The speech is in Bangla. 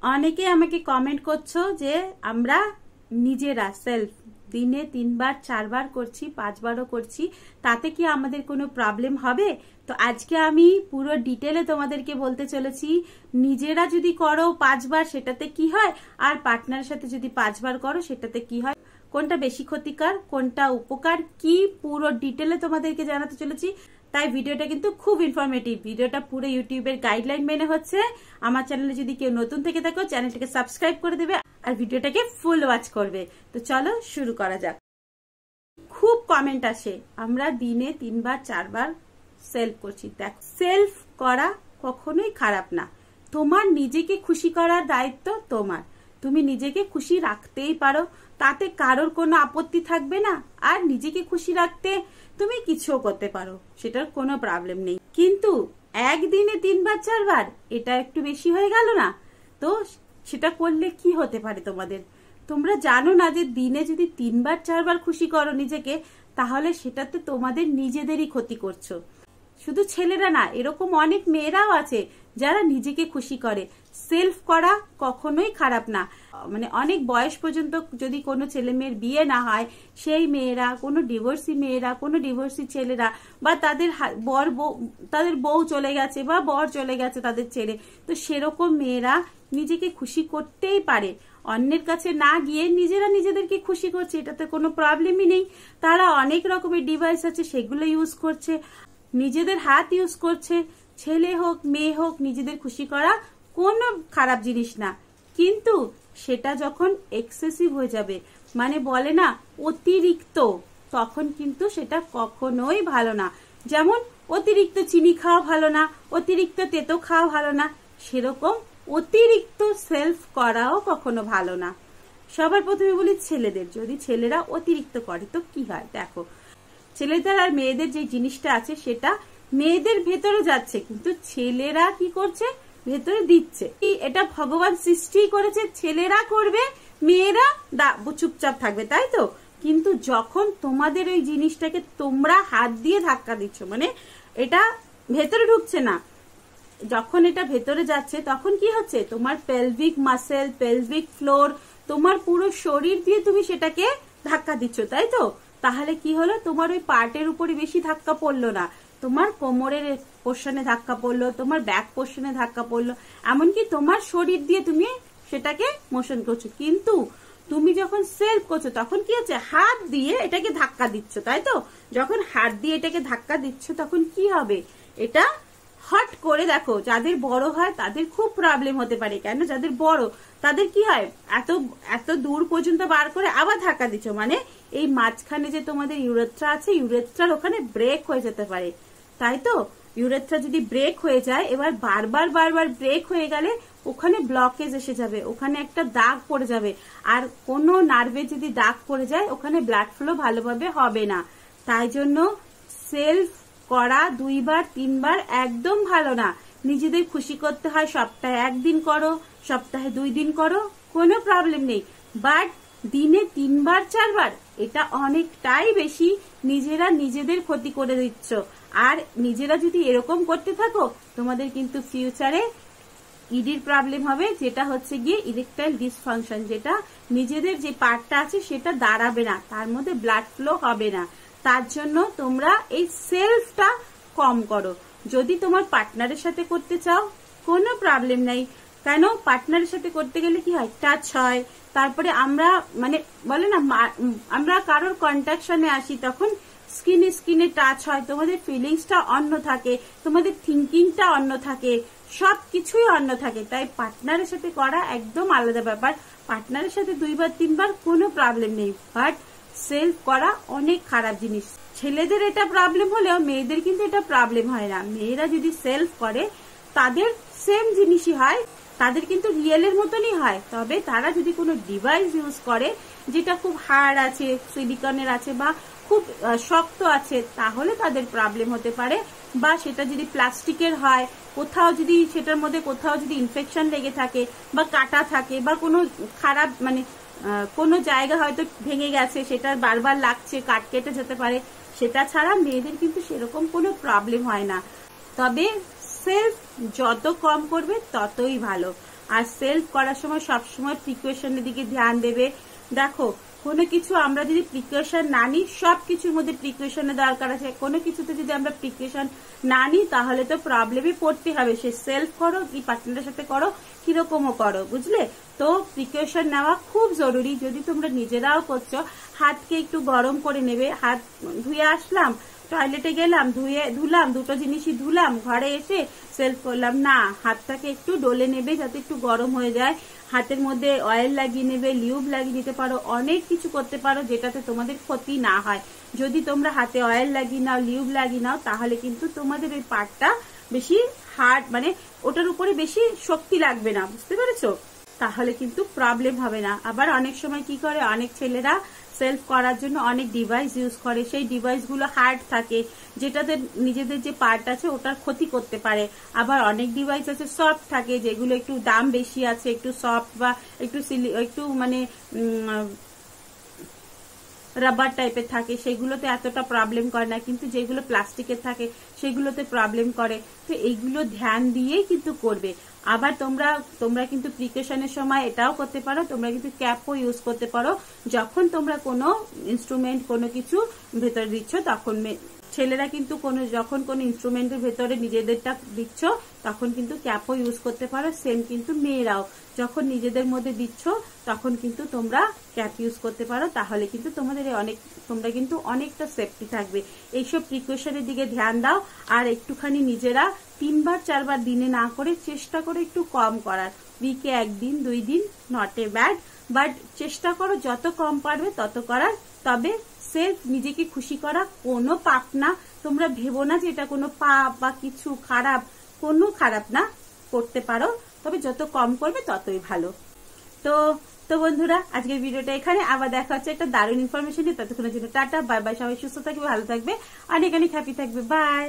অনেকে আমাকে কমেন্ট করছো যে আমরা নিজেরা সেলফ দিনে 3 বার 4 বার করছি, 5 বারও করছি, তাতে কি আমাদের কোনো প্রবলেম হবে? তো আজকে আমি পুরো ডিটেলে তোমাদেরকে বলতে চলেছি নিজেরা যদি করো 5 বার সেটাতে কি হয়, আর পার্টনারের সাথে যদি 5 বার করো সেটাতে কি হয়, কোনটা বেশি ক্ষতিকর কোনটা উপকার, কি পুরো ডিটেলে তোমাদেরকে জানাতে চলেছি। তাই ভিডিওটা কিন্তু খুব ইনফরমেটিভ। ভিডিওটা পুরো ইউটিউবের গাইডলাইন মেনে হচ্ছে। আমার চ্যানেলে যদি কেউ নতুন থেকে থাকো চ্যানেলটাকে সাবস্ক্রাইব করে দেবে আর ভিডিওটাকে ফুল ওয়াচ করবে। তো চলো শুরু করা যাক। খুব কমেন্ট আসে আমরা দিনে 3 বার 4 বার সেলফ করছি। দেখ, সেলফ করা কখনোই খারাপ না। তোমার নিজেকে খুশি করার দায়িত্ব তোমার। তুমি নিজেকে খুশি রাখতেই পারো, তাতে কারোর কোনো আপত্তি থাকবে না। আর নিজেকে খুশি রাখতে তুমি কিছুও করতে পারো, সেটার কোনো প্রবলেম নেই। কিন্তু একদিনে 3 বার 4 বার এটা একটু বেশি হয়ে গেল না? তো সেটা করলে কি হতে পারে তোমাদের? তোমরা জানো না যে দিনে যদি 3 বার 4 বার খুশি করো নিজেকে, তাহলে সেটাতে তোমাদের নিজেদেরই ক্ষতি করছো। শুধু ছেলেরা না, এরকম অনেক মেয়েরাও আছে যারা নিজেকে খুশি করে। সেলফ করা কখনোই খারাপ না। মানে অনেক বয়স পর্যন্ত যদি কোনো ছেলে মেয়ের বিয়ে না হয়, সেই মেয়েরা, কোনো ডিভোর্সি মেয়েরা, কোনো ডিভোর্সি ছেলেরা, বা তাদের বউ চলে গেছে বা বর চলে গেছে তাদের ছেড়ে, তো সেরকম মেয়েরা নিজেকে খুশি করতেই পারে। অন্যের কাছে না গিয়ে নিজেরা নিজেদেরকে খুশি করছে, এটাতে কোনো প্রবলেমই নেই। তারা অনেক রকমের ডিভাইস আছে সেগুলো ইউজ করছে, নিজেদের হাত ইউজ করছে। ছেলে হোক মেয়ে হোক, নিজেদের খুশি করা কোনো খারাপ জিনিস না। কিন্তু সেটা যখন এক্সেসিভ হয়ে যাবে, মানে বলে না অতিরিক্ত, তখন কিন্তু সেটা কখনোই ভালো না। যেমন অতিরিক্ত চিনি খাওয়া ভালো না, অতিরিক্ত তেতো খাওয়া ভালো না, সেরকম অতিরিক্ত সেলফ করাও কখনো ভালো না। সবার প্রথমে বলি ছেলেদের, যদি ছেলেরা অতিরিক্ত করে তো কি হয়। দেখো, ছেলেদের আর মেয়েদের যে জিনিসটা আছে সেটা মেয়েদের ভেতরে যাচ্ছে, কিন্তু ছেলেরা কি করছে, ভেতরে দিচ্ছে। এটা ভগবান সৃষ্টি করেছে, ছেলেরা করবে, মেয়েরা চুপচাপ থাকবে, তাই তো? কিন্তু যখন তোমাদের ওই জিনিসটাকে তোমরা হাত দিয়ে ধাক্কা দিচ্ছ, মানে এটা ভেতরে ঢুকছে না, যখন এটা ভেতরে যাচ্ছে তখন কি হচ্ছে, তোমার পেলভিক মাসেল, পেলভিক ফ্লোর, তোমার পুরো শরীর দিয়ে তুমি সেটাকে ধাক্কা দিচ্ছ, তাই তো? তাহলে কি হলো, তোমার ওই পার্টের উপরে বেশি ধাক্কা পড়লো না, তোমার কোমরের পোর্শনে ধাক্কা পড়লো, তোমার ব্যাক পোর্শনে ধাক্কা পড়লো, এমনকি তোমার শরীর দিয়ে তুমি সেটাকে মোশন করছো। কিন্তু তুমি যখন সেলফ করছো তখন কি হচ্ছে, হাত দিয়ে এটাকে ধাক্কা দিচ্ছ, তাই তো? যখন হাত দিয়ে এটাকে ধাক্কা দিচ্ছ তখন কি হবে, এটা হট করে, দেখো যাদের বড় হয় তাদের খুব প্রবলেম হতে পারে। কেন? যাদের বড় তাদের কি হয়, এত এত দূর পর্যন্ত বার করে আবার ধাক্কা দিচ্ছ, মানে এই মাঝখানে যে তোমাদের ইউরেথ্রা আছে, ইউরেথ্রার ওখানে ব্রেক হয়ে যেতে পারে, তাই তো? ইউরেথ্রা যদি ব্রেক হয়ে যায়, এবার বারবার বারবার ব্রেক হয়ে গেলে ওখানে ব্লকেজ এসে যাবে, ওখানে একটা দাগ পড়ে যাবে, আর কোনো নার্ভে যদি দাগ পড়ে যায় ওখানে ব্লাড ফ্লো ভালোভাবে হবে না। তাই জন্য সেলফ করা 2 বার 3 বার একদম ভালো না। নিজেদের খুশি করতে হয়, সপ্তাহে 1 দিন করো, সপ্তাহে 2 দিন করো, কোনো প্রবলেম নেই। বাট দিনে 3 বার 4 বার এটা অনেকটাই বেশি, নিজেরা নিজেদের ক্ষতি করে দিচ্ছ। আর নিজেরা যদি এরকম করতে থাকো, তোমাদের কিন্তু ফিউচারে ইডির প্রবলেম হবে, যেটা হচ্ছে গিয়ে ইরেকটাইল ডিসফাংশন, যেটা নিজেদের যে পার্টটা আছে সেটা দাঁড়াবে না, তার মধ্যে ব্লাড ফ্লো হবে না। তার জন্য তোমরা এই সেলফটা কম করো। যদি তোমার পার্টনারের সাথে করতে চাও কোনো প্রবলেম নাই। কেন? পার্টনারের সাথে করতে গেলে কি হয়, টাচ হয়, তারপরে আমরা মানে বলে না, আমরা কারোর কন্ট্যাকশনে আসি, তখন স্কিনে টাচ হয়, তোমাদের ফিলিংসটা অন্য থাকে, তোমাদের থিঙ্কিংটা অন্য থাকে, সবকিছুই অন্য থাকে। তাই পার্টনারের সাথে করা একদম আলাদা ব্যাপার। পার্টনারের সাথে 2 বার 3 বার কোনো প্রবলেম নেই, বাট সেলফ করা অনেক খারাপ জিনিস। ছেলেদের এটা প্রবলেম হলেও মেয়েদের কিন্তু এটা প্রবলেম হয় না। মেয়েরা যদি সেলফ করে তাদের সেম জিনিসই হয়, তাদের কিন্তু রিয়েলের মতনই হয়। তবে তারা যদি কোনো ডিভাইস ইউজ করে যেটা খুব হার্ড আছে, সিলিকনের আছে বা খুব শক্ত আছে, তাহলে তাদের প্রবলেম হতে পারে। বা সেটা যদি প্লাস্টিকের হয়, কোথাও যদি সেটার মধ্যে কোথাও যদি ইনফেকশন লেগে থাকে বা কাটা থাকে বা কোনো খারাপ মানে কোনো জায়গা হয়তো ভেঙে গেছে, সেটা বারবার লাগছে, কাট কেটে যেতে পারে, সেটা ছাড়া মেয়েদের কিন্তু সেরকম কোনো প্রবলেম হয় না। তবে সেলফ যত কম করবে ততই ভালো। আর সেলফ করার সময় সবসময় প্রিকশনের দিকে ধ্যান দেবে। দেখো কোনো কিছু আমরা যদি প্রিকশন না নিই, সবকিছুর মধ্যে প্রিকশনের দরকার আছে, কোনো কিছুতে যদি আমরা প্রিকশন না নিই তাহলে তো প্রবলেমে পড়তে হবে। সে সেলফ করো কি পার্টনারের সাথে করো, কিরকমও করো, বুঝলে? তো প্রিকশন নেওয়া খুব জরুরি। যদি তোমরা নিজেরাও করছো, হাতকে একটু গরম করে নেবে। হাত ধুয়ে আসলাম, টয়লেটে গেলাম, ধুলাম, দুটো জিনিসই ধুলাম, ঘরে এসে সেলফ করলাম না, হাতটাকে একটু ডলে নেবে যাতে একটু গরম হয়ে যায়। হাতের মধ্যে অয়েল লাগিয়ে নেবে, লিউব লাগিয়ে নিতে পারো, অনেক কিছু করতে পারো যেটাতে তোমাদের ক্ষতি না হয়। যদি তোমরা হাতে অয়েল লাগিয়ে নাও, লিউব লাগিয়ে নাও, তাহলে কিন্তু তোমাদের ওই পার্টটা বেশি হার্ড, মানে ওটার উপরে বেশি শক্তি লাগবে না, বুঝতে পেরেছো? তাহলে কিন্তু প্রবলেম হবে না। আবার অনেক সময় কি করে, অনেক ছেলেরা সেলফ করার জন্য অনেক ডিভাইস ইউজ করে, সেই ডিভাইসগুলো হার্ড থাকে, যেটাতে নিজেদের যে পার্ট আছে ওটার ক্ষতি করতে পারে। আবার অনেক ডিভাইস আছে সফট থাকে, যেগুলো একটু দাম বেশি আছে, একটু সফট বা একটু মানে রাবার টাইপের থাকে, সেগুলোতে এতটা প্রবলেম করে না, কিন্তু যেগুলো প্লাস্টিকের থাকে সেগুলোতে প্রবলেম করে। তো এইগুলো ধ্যান দিয়েই কিন্তু করবে। আবার তোমরা কিন্তু প্রিকশনের সময় এটাও করতে পারো, তোমরা কিন্তু ক্যাপও ইউজ করতে পারো। যখন তোমরা কোনো ইনস্ট্রুমেন্ট কোনো কিছু ভেতরে দিচ্ছ, তখন ছেলেরা কিন্তু যখন কোনো ইনস্ট্রুমেন্টের ভেতরে নিজেদেরটা দিচ্ছ তখন কিন্তু ক্যাপও ইউজ করতে পারো। সেম কিন্তু মেয়েরাও যখন নিজেদের মধ্যে দিচ্ছ তখন কিন্তু তোমরা ক্যাপ ইউজ করতে পারো। তাহলে কিন্তু তোমরা কিন্তু অনেকটা সেফটি থাকবে। এইসব প্রিকশনের দিকে ধ্যান দাও। আর একটুখানি নিজেরা 3-4 বার দিনে না করে চেষ্টা করো একটু কম করার। উইকে 1 দিন 2 দিন, নট এ ব্যাড, বাট চেষ্টা করো যত কম পারবে তত করার। তবে সেলফ নিজেকে খুশি করা কোনো পাপ না। তোমরা ভেবো না যে এটা কোনো পাপ বা কিছু খারাপ, কোনো খারাপ না, করতে পারো, তবে যত কম করবে ততই ভালো। তো বন্ধুরা, আজকের ভিডিওটা এখানে, আবার দেখা হচ্ছে একটা দারুণ ইনফরমেশন নিয়ে। ততক্ষণের জন্য টাটা, বাই বাই। সবাই সুস্থ থাকবে, ভালো থাকবে, অনেক অনেক হ্যাপি থাকবে, বাই।